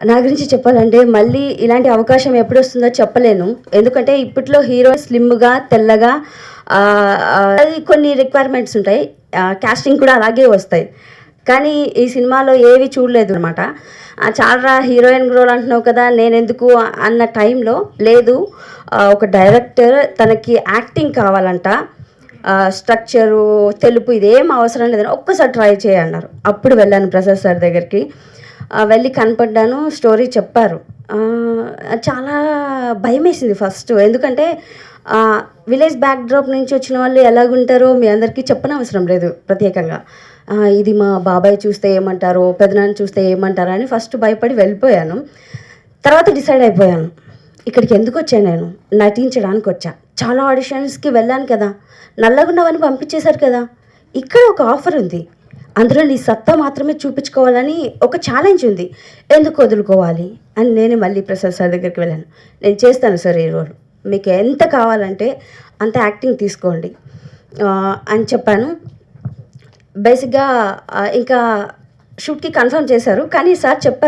నా గురించి చెప్పాలంటే మళ్ళీ ఇలాంటి అవకాశం ఎప్పుడొస్తుందో చెప్పలేను. ఎందుకంటే ఇప్పట్లో హీరో స్లిమ్‌గా, తెల్లగా అది కొన్ని రిక్వైర్మెంట్స్ ఉంటాయి. కాస్టింగ్ కూడా అలాగే వస్తాయి. కానీ ఈ సినిమాలో ఏవి చూడలేదు అనమాట. చాలురా హీరోయిన్ రోల్ అంటున్నావు కదా! నేనెందుకు అన్న టైంలో లేదు, ఒక డైరెక్టర్ తనకి యాక్టింగ్ కావాలంట. స్ట్రక్చరు, తెలుపు ఇదేం అవసరం లేదని ఒక్కసారి ట్రై చేయి అన్నారు. అప్పుడు వెళ్ళాను ప్రసాద్ సార్ దగ్గరికి. వెళ్ళి కనపడ్డాను. స్టోరీ చెప్పారు. చాలా భయమేసింది ఫస్ట్. ఎందుకంటే విలేజ్ బ్యాక్‌డ్రాప్ నుంచి వచ్చిన వాళ్ళు ఎలాగుంటారో మీ అందరికీ చెప్పనవసరం లేదు ప్రత్యేకంగా. ఇది మా బాబాయ్ చూస్తే ఏమంటారో, పెదనాన్న చూస్తే ఏమంటారో అని ఫస్ట్ భయపడి వెళ్ళిపోయాను. తర్వాత డిసైడ్ అయిపోయాను. ఇక్కడికి ఎందుకొచ్చాను నేను? నటించడానికొచ్చా. చాలా ఆడిషన్స్‌కి వెళ్ళాను కదా! నల్లగున్నావని పంపించేశారు కదా! ఇక్కడ ఒక ఆఫర్ ఉంది. అందులో నీ సత్తా మాత్రమే చూపించుకోవాలని ఒక ఛాలెంజ్ ఉంది. ఎందుకు వదులుకోవాలి అని నేనే మళ్ళీ ప్రసాద్ సార్ దగ్గరికి వెళ్ళాను. నేను చేస్తాను సార్ ఈ రోల్. మీకు ఎంత కావాలంటే అంత యాక్టింగ్ తీసుకోండి అని చెప్పాను. బేసిక్‌గా ఇంకా షూట్‌కి కన్ఫర్మ్ చేశారు. కానీ సార్ చెప్పారు.